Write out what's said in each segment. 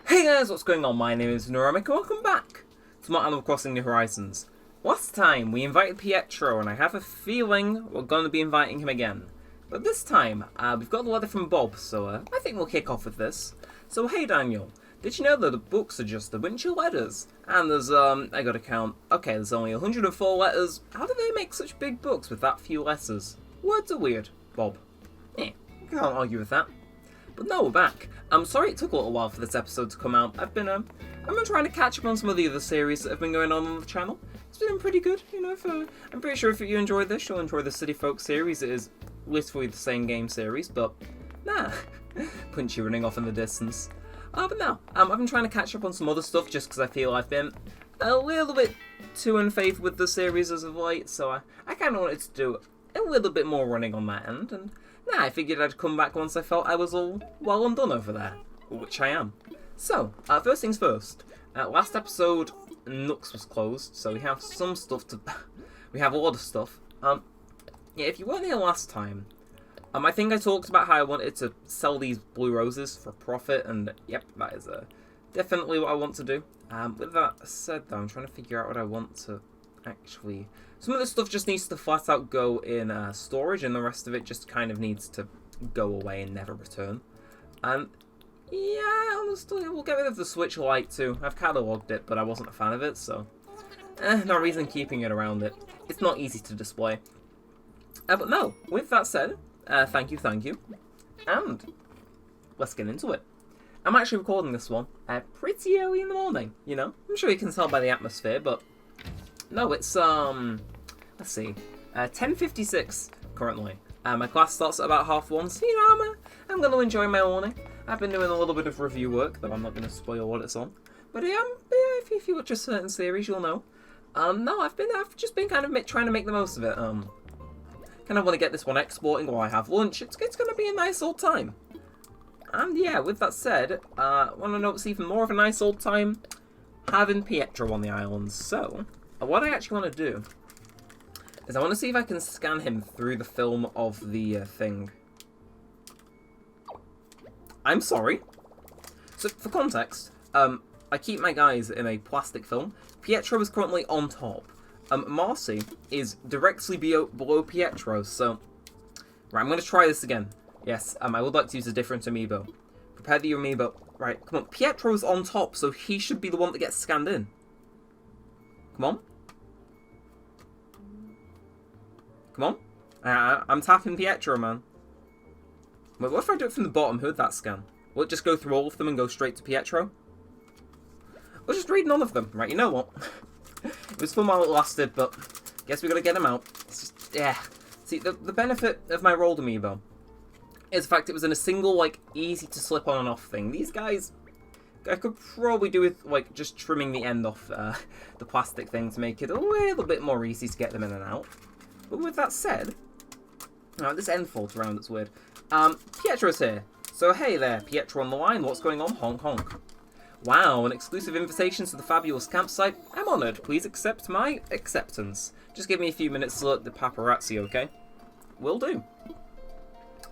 Hey guys, what's going on? My name is Neremik and welcome back to more Animal Crossing New Horizons. Last time we invited Pietro and I have a feeling we're going to be inviting him again. But this time, we've got the letter from Bob, so I think we'll kick off with this. So hey Daniel, did you know that the books are just a bunch of letters? And there's, I gotta count, okay, there's only 104 letters. How do they make such big books with that few letters? Words are weird, Bob. Can't argue with that. But no, we're back. I'm sorry it took a little while for this episode to come out. I've been trying to catch up on some of the other series that have been going on the channel. It's been pretty good, you know. I'm pretty sure if you enjoyed this, you'll enjoy the City Folk series. It is literally the same game series, but nah, Punchy running off in the distance. But no, I've been trying to catch up on some other stuff just because I feel I've been a little bit too in favour with the series as of late, so I kind of wanted to do a little bit more running on that end, and nah, I figured I'd come back once I felt I was all well and done over there, which I am. So, first things first, last episode, Nooks was closed, so we have some stuff to... we have a lot of stuff. Yeah, if you weren't here last time, I think I talked about how I wanted to sell these blue roses for profit, and yep, that is definitely what I want to do. With that said, though, I'm trying to figure out what I want to actually... Some of this stuff just needs to flat out go in storage, and the rest of it just kind of needs to go away and never return. Yeah, honestly, we'll get rid of the Switch Lite too. I've catalogued it, but I wasn't a fan of it, so... no reason keeping it around it. It's not easy to display. But no, with that said, thank you. And let's get into it. I'm actually recording this one pretty early in the morning, you know? I'm sure you can tell by the atmosphere, but... No, it's, let's see, 10:56 currently. My class starts at about 1:30, so, you know, I'm going to enjoy my morning. I've been doing a little bit of review work, though I'm not going to spoil what it's on. But, yeah, if you watch a certain series, you'll know. No, I've just been kind of trying to make the most of it. Kind of want to get this one exporting while I have lunch. It's going to be a nice old time. And, yeah, with that said, want to know what's even more of a nice old time? Having Pietro on the island, so... What I actually want to do is I want to see if I can scan him through the film of the thing. I'm sorry. So, for context, I keep my guys in a plastic film. Pietro is currently on top. Marcy is directly below Pietro, so... Right, I'm going to try this again. Yes, I would like to use a different amiibo. Prepare the amiibo. Right, come on. Pietro's on top, so he should be the one that gets scanned in. Come on. Come on. I'm tapping Pietro, man. Wait, what if I do it from the bottom? Who'd that scan? Will it just go through all of them and go straight to Pietro? Or just read none of them. Right, you know what? It was fun while it lasted, but guess we gotta get him out. It's just, yeah. See, the benefit of my rolled amiibo is the fact it was in a single, like, easy to slip on and off thing. These guys... I could probably do with, like, just trimming the end off the plastic thing to make it a little bit more easy to get them in and out. But with that said... Oh, this end folds around, it's weird. Pietro's here. So hey there, Pietro on the line, what's going on? Honk honk. Wow, an exclusive invitation to the fabulous campsite. I'm honoured. Please accept my acceptance. Just give me a few minutes to alert the paparazzi, okay? Will do.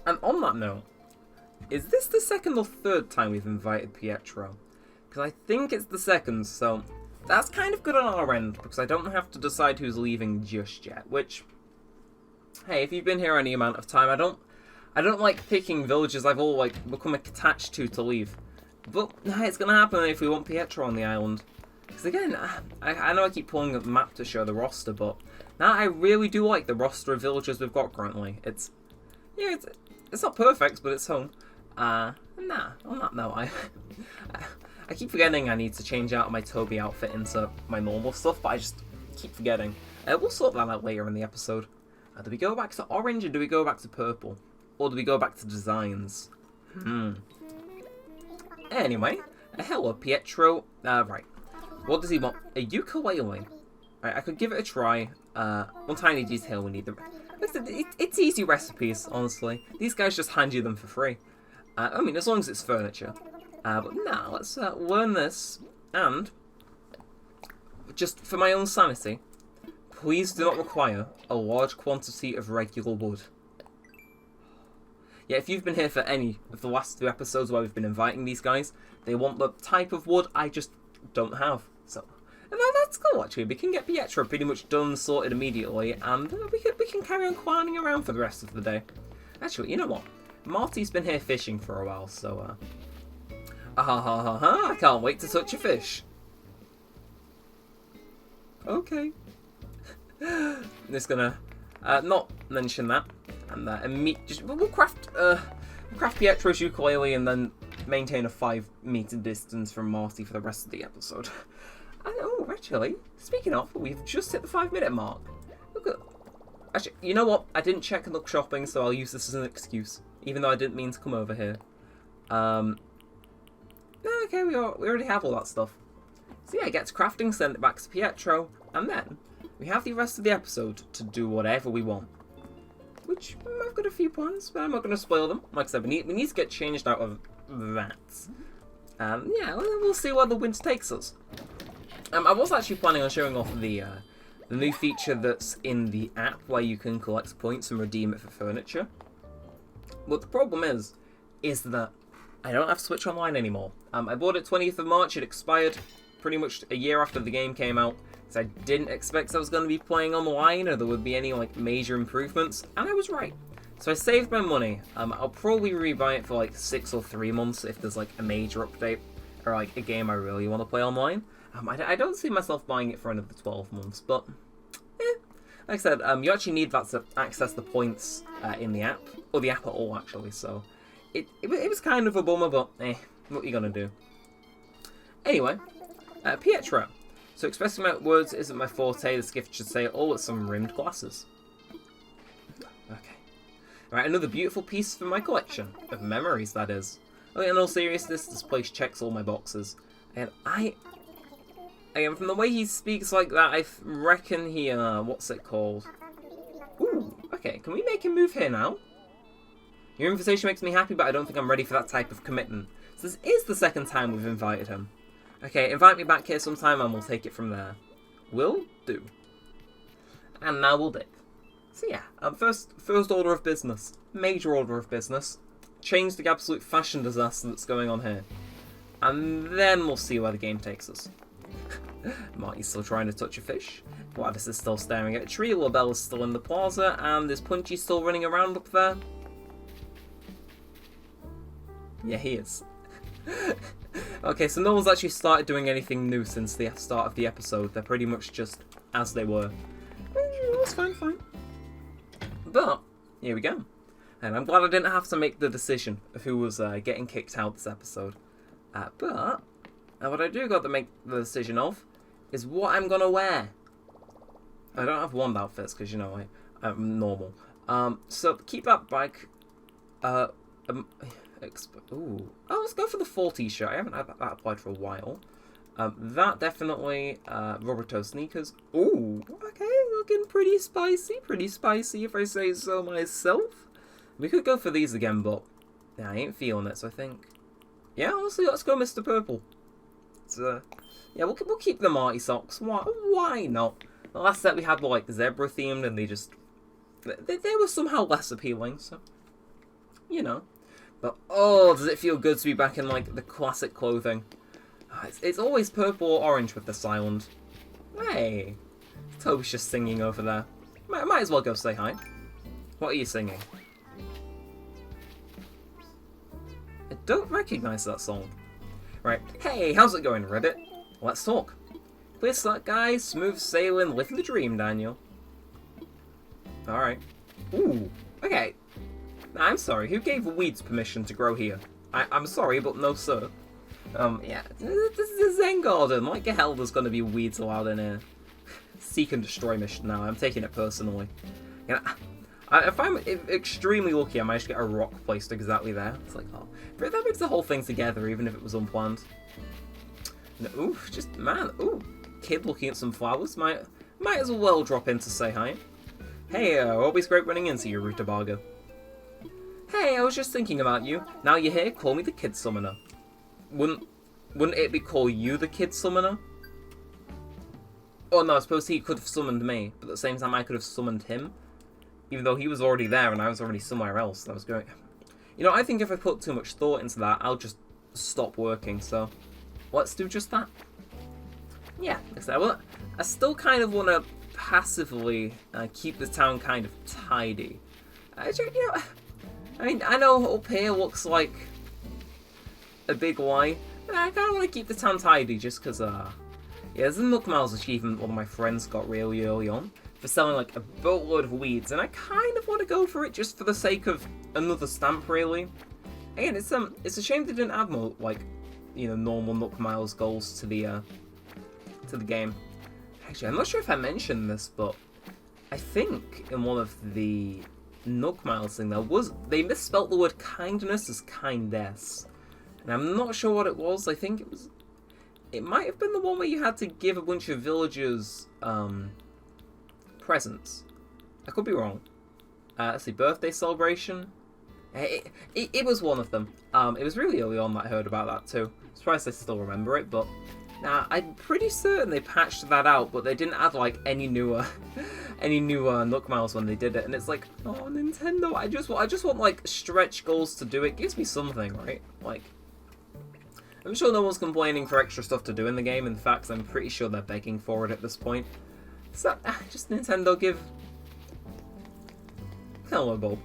And on that note, is this the second or third time we've invited Pietro? Because I think it's the second, so that's kind of good on our end, because I don't have to decide who's leaving just yet, which, hey, if you've been here any amount of time, I don't like picking villages I've all, like, become attached to leave. But, hey, it's going to happen if we want Pietro on the island. Because again, I know I keep pulling up the map to show the roster, but now I really do like the roster of villages we've got currently. It's not perfect, but it's home. Nah, on that note, I keep forgetting I need to change out my Toby outfit into my normal stuff, but I just keep forgetting. We'll sort that out later in the episode. Do we go back to orange, or do we go back to purple? Or do we go back to designs? Anyway, hello, Pietro. Right. What does he want? A ukulele. Right, I could give it a try. One tiny detail we need. It's easy recipes, honestly. These guys just hand you them for free. I mean, as long as it's furniture. But now, let's learn this. And, just for my own sanity, please do not require a large quantity of regular wood. Yeah, if you've been here for any of the last 2 episodes where we've been inviting these guys, they want the type of wood I just don't have. So, and that's cool actually. We can get Pietro pretty much done and sorted immediately, and we can carry on clowning around for the rest of the day. Actually, you know what? Marty's been here fishing for a while, so I can't wait to touch a fish. Okay. I'm just gonna not mention that, and we'll craft Pietro's ukulele and then maintain a 5-meter distance from Marty for the rest of the episode. Oh, actually, speaking of, we've just hit the 5-minute mark. Look at. Actually, you know what? I didn't check and look shopping, so I'll use this as an excuse, even though I didn't mean to come over here. Okay, we already have all that stuff. So yeah, get to crafting, send it back to Pietro, and then we have the rest of the episode to do whatever we want. Which, I've got a few plans, but I'm not going to spoil them. Like I said, we need to get changed out of that. Yeah, we'll see where the wind takes us. I was actually planning on showing off the new feature that's in the app where you can collect points and redeem it for furniture. But the problem is that I don't have Switch Online anymore. I bought it 20th of March, it expired pretty much a year after the game came out, so I didn't expect I was going to be playing online or there would be any like major improvements, and I was right. So I saved my money. I'll probably rebuy it for like 6 or 3 months if there's like a major update or like a game I really want to play online. I don't see myself buying it for another 12 months, but like I said, you actually need that to access the points in the app, or the app at all actually, so it was kind of a bummer, but what are you gonna do? Anyway, Pietro. So expressing my words isn't my forte, this gift should say all with some rimmed glasses. Okay. Alright, another beautiful piece from my collection, of memories that is. Okay, in all seriousness, this place checks all my boxes, and again, from the way he speaks like that, I reckon he, what's it called? Ooh, okay, can we make him move here now? Your invitation makes me happy, but I don't think I'm ready for that type of commitment. So this is the second time we've invited him. Okay, invite me back here sometime and we'll take it from there. Will do. And now we'll dip. So yeah, first order of business. Major order of business. Change the absolute fashion disaster that's going on here. And then we'll see where the game takes us. Marty's still trying to touch a fish. Gladys is still staring at a tree. LaBelle is still in the plaza. And is Punchy still running around up there? Yeah, he is. Okay, so no one's actually started doing anything new since the start of the episode. They're pretty much just as they were. That's fine. But, here we go. And I'm glad I didn't have to make the decision of who was getting kicked out this episode. But what I do got to make the decision of is what I'm gonna wear. I don't have wand outfits because, you know, I'm normal. So keep that back. Ooh. Oh, let's go for the fall t-shirt. I haven't had that applied for a while. That definitely. Rubber toe sneakers. Ooh. Okay, looking pretty spicy if I say so myself. We could go for these again, but yeah, I ain't feeling it, so I think. Yeah, honestly, let's go Mr. Purple. So, yeah, we'll keep the Marty socks. Why not? The last set we had were like zebra themed, and they were somehow less appealing. So, you know. But oh, does it feel good to be back in like the classic clothing? It's always purple or orange with this island. Hey, Toby's just singing over there. Might as well go say hi. What are you singing? I don't recognise that song. Right, hey, how's it going, Reddit? Let's talk. Clear slack, guys. Smooth sailing, living the dream, Daniel. Alright. Ooh, okay. I'm sorry, who gave weeds permission to grow here? I'm sorry, but no sir. Yeah, this is a Zen garden. Like hell there's gonna be weeds allowed in here. Seek and destroy mission now, I'm taking it personally. Yeah, if I'm extremely lucky, I might just get a rock placed exactly there. It's like, oh, but that makes the whole thing together, even if it was unplanned. No, ooh, just, man, ooh, kid looking at some flowers. Might as well drop in to say hi. Hey, always great running into you, Rutabaga. Hey, I was just thinking about you. Now you're here, call me the Kid Summoner. Wouldn't it be call you the Kid Summoner? Oh no, I suppose he could have summoned me, but at the same time I could have summoned him. Even though he was already there and I was already somewhere else. I was going... You know, I think if I put too much thought into that, I'll just stop working, so let's do just that. Yeah, like I said, well, I still kind of want to passively keep the town kind of tidy. You know, I mean, I know up here looks like a big lie, but I kind of want to keep the town tidy just because, yeah, there's a Nook Miles achievement one of my friends got really early on for selling like a boatload of weeds, and I kind of want to go for it just for the sake of another stamp, really. Again, it's a shame they didn't add more, like, you know, normal Nook Miles goals to the game. Actually, I'm not sure if I mentioned this, but I think in one of the Nook Miles thing they misspelt the word kindness as kindess. And I'm not sure what it was. I think it might have been the one where you had to give a bunch of villagers presents. I could be wrong. Let's see, birthday celebration. It was one of them. It was really early on that I heard about that too. Surprised I still remember it, but now I'm pretty certain they patched that out, but they didn't add like any newer Nook Miles when they did it. And it's like, oh, Nintendo, I just want like stretch goals to do it. Gives me something, right? Like, I'm sure no one's complaining for extra stuff to do in the game. In fact, I'm pretty sure they're begging for it at this point. So, just Nintendo, give... Hello, Bob.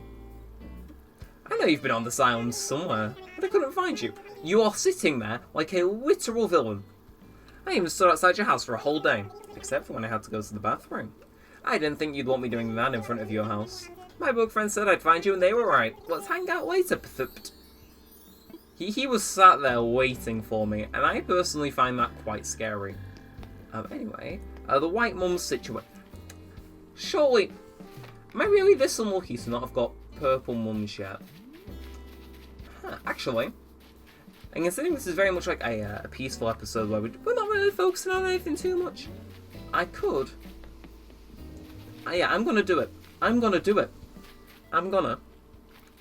I know you've been on this island somewhere, but I couldn't find you. You are sitting there like a literal villain. I even stood outside your house for a whole day, except for when I had to go to the bathroom. I didn't think you'd want me doing that in front of your house. My book friend said I'd find you and they were right. Let's hang out later, Pthupt. He was sat there waiting for me, and I personally find that quite scary. Anyway, the White Mum's situation. Surely, am I really this unlucky to not have got purple mums yet? Actually, and considering this is very much like a peaceful episode where we're not really focusing on anything too much, I could... yeah, I'm gonna do it. I'm gonna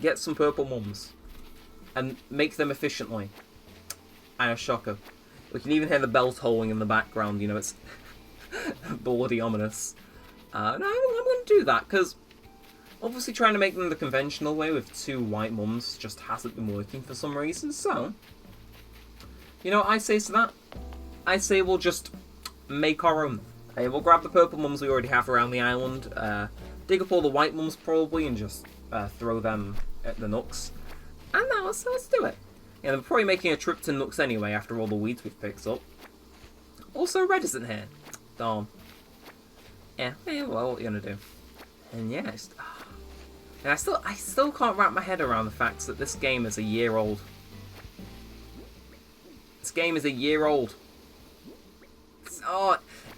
get some purple mums and make them efficiently. And a shocker. We can even hear the bell tolling in the background, you know, it's bloody ominous. No, I'm gonna do that, because obviously trying to make them the conventional way with 2 white mums just hasn't been working for some reason, so... You know what I say to that? I say we'll just make our own. We'll grab the purple mums we already have around the island, dig up all the white mums probably, and just throw them at the Nooks. And now let's do it. Yeah, they're probably making a trip to Nooks anyway after all the weeds we've picked up. Also, Red isn't here. Darn. Yeah, well, what are you gonna do? And yeah, and I still can't wrap my head around the fact that this game is a year old. This game is a year old.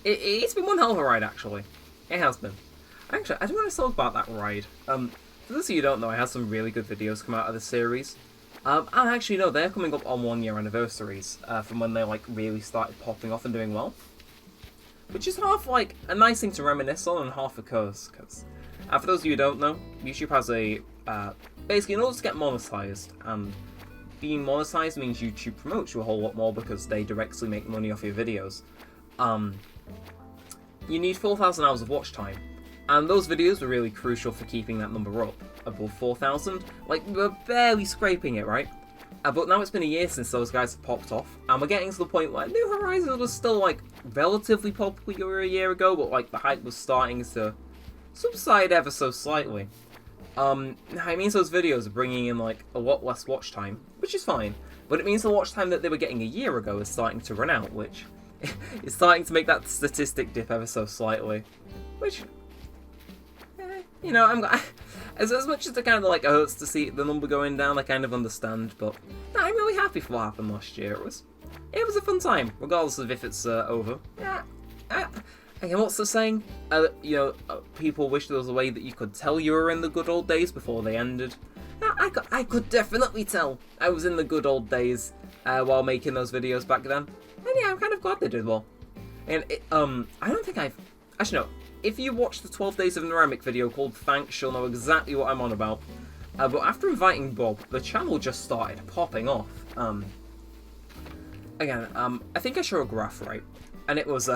It's been one hell of a ride, actually. It has been. Actually, I do want to talk about that ride. For those of you who don't know, I had some really good videos come out of the series. And actually, no, they're coming up on 1-year anniversaries from when they like really started popping off and doing well. Which is half like a nice thing to reminisce on and half a curse, because for those of you who don't know, YouTube has a basically in order to get monetized, and being monetized means YouTube promotes you a whole lot more because they directly make money off your videos. You need 4,000 hours of watch time, and those videos were really crucial for keeping that number up above 4,000. Like, we're barely scraping it, right? But now it's been a year since those guys have popped off, and we're getting to the point where New Horizons was still like relatively popular a year ago, but like the hype was starting to subside ever so slightly. It means those videos are bringing in like a lot less watch time, which is fine, but it means the watch time that they were getting a year ago is starting to run out, which is starting to make that statistic dip ever so slightly. Which, you know, as much as it kind of like hurts to see the number going down, I kind of understand, but no, I'm really happy for what happened last year. It was a fun time, regardless of if it's over. Yeah. Again, what's the saying? People wish there was a way that you could tell you were in the good old days before they ended. I could definitely tell I was in the good old days while making those videos back then. And yeah, I'm kind of glad they did well. And I don't think I've... Actually, no. If you watch the 12 Days of Neremik video called Thanks, you'll know exactly what I'm on about. But after inviting Bob, the channel just started popping off. Again, I think I show a graph, right? And it was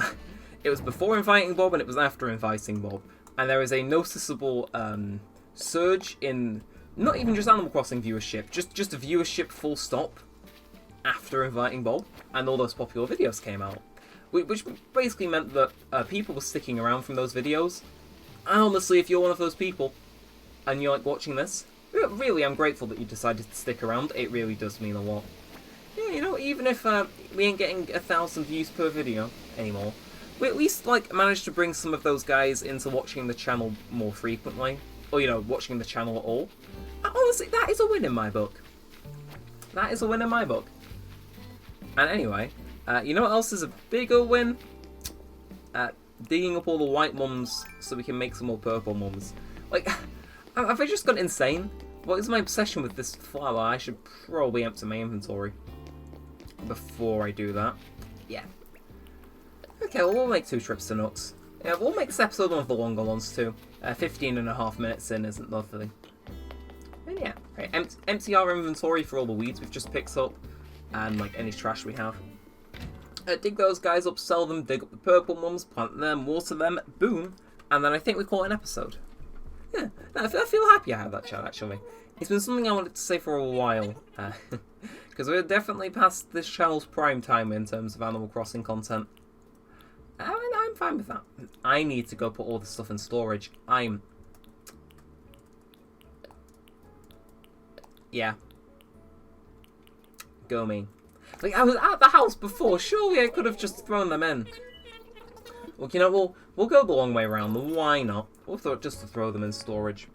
before inviting Bob and it was after inviting Bob. And there is a noticeable surge in not even just Animal Crossing viewership, just a viewership full stop after inviting Bob, and all those popular videos came out. Which basically meant that people were sticking around from those videos. And honestly, if you're one of those people, and you're like watching this, really I'm grateful that you decided to stick around. It really does mean a lot. Yeah, you know, even if we ain't getting 1,000 views per video anymore, we at least like managed to bring some of those guys into watching the channel more frequently. Or, you know, watching the channel at all. Honestly, that is a win in my book. That is a win in my book. And anyway, you know what else is a bigger win? Digging up all the white mums so we can make some more purple mums. Like, have I just gone insane? What is my obsession with this flower? I should probably empty my inventory before I do that. Yeah. Okay, well, we'll make 2 trips to Nooks. Yeah, we'll make this episode one of the longer ones too. 15.5 minutes in isn't nothing. And yeah, okay, empty our inventory for all the weeds we've just picked up, and like any trash we have. Dig those guys up, sell them, dig up the purple mums, plant them, water them, boom, and then I think we call it an episode. Yeah, I feel happy I had that chat actually. It's been something I wanted to say for a while, because we're definitely past this channel's prime time in terms of Animal Crossing content. I'm fine with that. I need to go put all this stuff in storage. Yeah. Go me. Like, I was at the house before. Surely I could have just thrown them in. Well, you know, we'll go the long way around. Why not? We'll just to throw them in storage.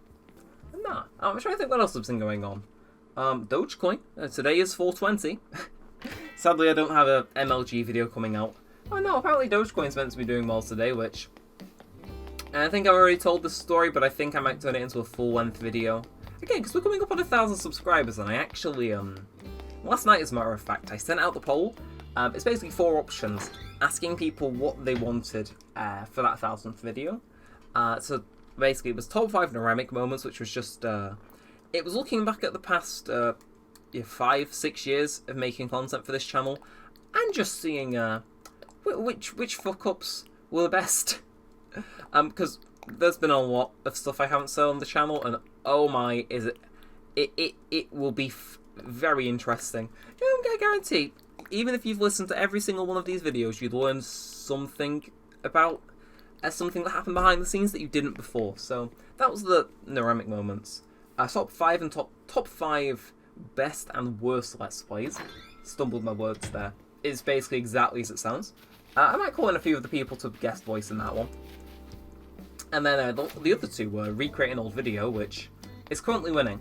Nah. I'm trying to think what else has been going on. Dogecoin. Today is 420. Sadly, I don't have a MLG video coming out. Oh no, apparently Dogecoin's meant to be doing well today, which... And I think I've already told this story, but I think I might turn it into a full-length video. Okay, because we're coming up on 1,000 subscribers, and I actually, last night, as a matter of fact, I sent out the poll. It's basically 4 options, asking people what they wanted for that 1,000th video. So, basically, it was top 5 Neremik moments, which was just, it was looking back at the past, 5-6 years of making content for this channel, and just seeing, which fuck-ups were the best. Because there's been a lot of stuff I haven't said on the channel, and oh my, is it will be very interesting. I guarantee, even if you've listened to every single one of these videos, you'd learn something about something that happened behind the scenes that you didn't before. So that was the Neremik moments. Top 5 and top 5 best and worst Let's Plays. Stumbled my words there. It's basically exactly as it sounds. I might call in a few of the people to guest voice in that one. And then the other 2 were recreate an old video, which is currently winning.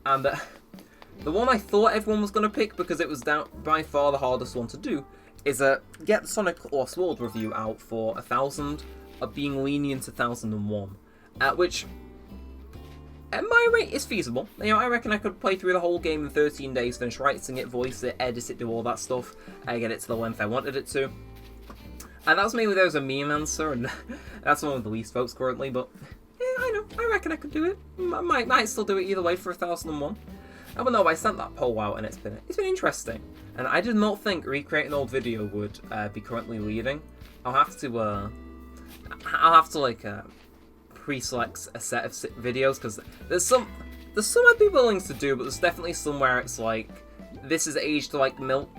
And the one I thought everyone was going to pick, because it was by far the hardest one to do, is get the Sonic Lost World review out for 1,000, being lenient to 1,001. Which, at my rate, is feasible. You know, I reckon I could play through the whole game in 13 days, finish writing it, voice it, edit it, do all that stuff, get it to the length I wanted it to. And that was mainly there was a meme answer, and that's the one with the least votes currently, but yeah, I know, I reckon I could do it. I might still do it either way for 1,001. But no, I sent that poll out, and it's been interesting. And I did not think recreate an old video would be currently leading. I'll have to like pre-select a set of videos, because there's some I'd be willing to do, but there's definitely some where it's like this is aged like milk.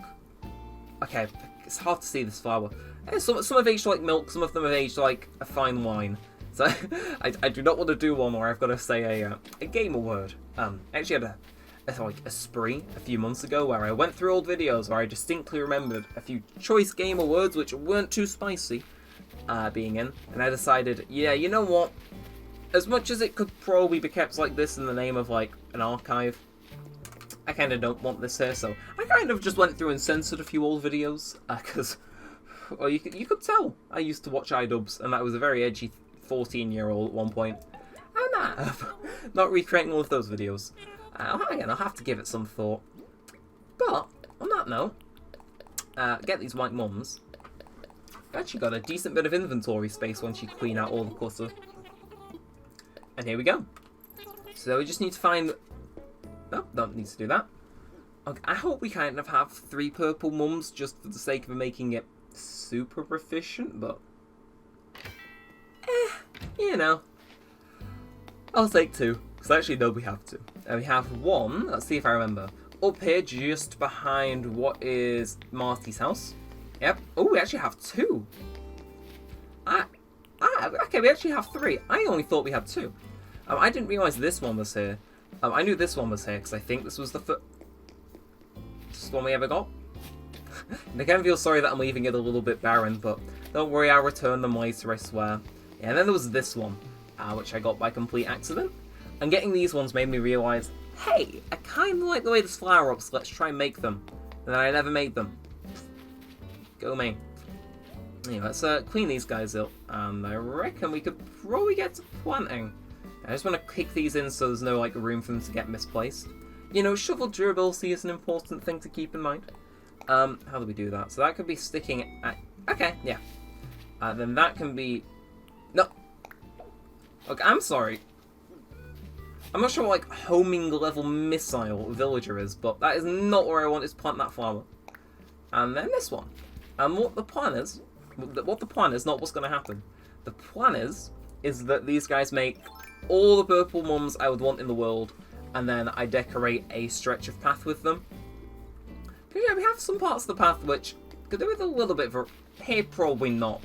Okay, it's hard to see this flower. Some have aged like milk, some of them have aged like a fine wine. So I do not want to do one where I've got to say a gamer word. I actually had a spree a few months ago where I went through old videos where I distinctly remembered a few choice gamer words which weren't too spicy being in, and I decided, yeah, you know what? As much as it could probably be kept like this in the name of like an archive, I kind of don't want this here, so I kind of just went through and censored a few old videos, because well, you could tell I used to watch iDubbbz, and that was a very edgy 14-year-old at one point. And not recreating all of those videos. Again, I'll have to give it some thought. But, on that note, get these white mums. I actually got a decent bit of inventory space once you clean out all the clutter. And here we go. So we just need to find... No, don't need to do that. Okay, I hope we kind of have 3 purple mums just for the sake of making it super efficient, but... you know. I'll take 2, because actually no, we have to. We have one, let's see if I remember, up here just behind what is Marty's house. Yep. Oh, we actually have two. Okay, we actually have three. I only thought we had two. I didn't realise this one was here. I knew this one was here because I think this was the first one we ever got. And I kind of feel sorry that I'm leaving it a little bit barren, but don't worry, I'll return them later, I swear. Yeah, and then there was this one, which I got by complete accident. And getting these ones made me realise, hey, I kind of like the way this flower up, so let's try and make them. And then I never made them. Go me. Anyway, let's clean these guys up, and I reckon we could probably get to planting. I just want to kick these in so there's no like room for them to get misplaced. You know, shovel durability is an important thing to keep in mind. How do we do that? So that could be sticking at... Okay, yeah. Then that can be... No. Okay, I'm sorry. I'm not sure what like homing level missile villager is, but that is not where I want to plant that flower. And then this one. And what the plan is, not what's going to happen. The plan is that these guys make all the purple mums I would want in the world, and then I decorate a stretch of path with them. Because yeah, we have some parts of the path which could do with a little bit of here, probably not.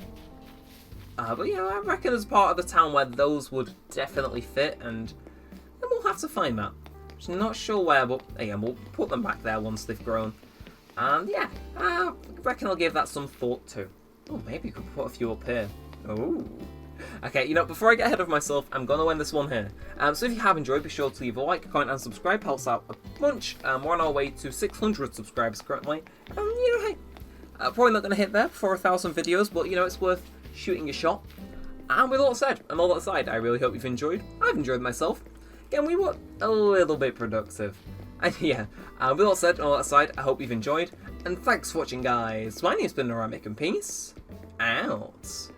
But yeah, I reckon as part of the town where those would definitely fit, and then we'll have to find that. Just not sure where, but again, we'll put them back there once they've grown. And yeah, I reckon I'll give that some thought too. Oh, maybe you could put a few up here. Oh. Okay, you know, before I get ahead of myself, I'm going to end this one here. So if you have enjoyed, be sure to leave a like, comment, and subscribe. Helps out a bunch. We're on our way to 600 subscribers currently. You know, hey, probably not going to hit there before 1,000 videos, but you know, it's worth shooting a shot. And with all that said, and all that aside, I really hope you've enjoyed. I've enjoyed myself. Again, we were a little bit productive. And yeah, with all that said, and all that aside, I hope you've enjoyed. And thanks for watching, guys. My name's been Neremik, and peace out.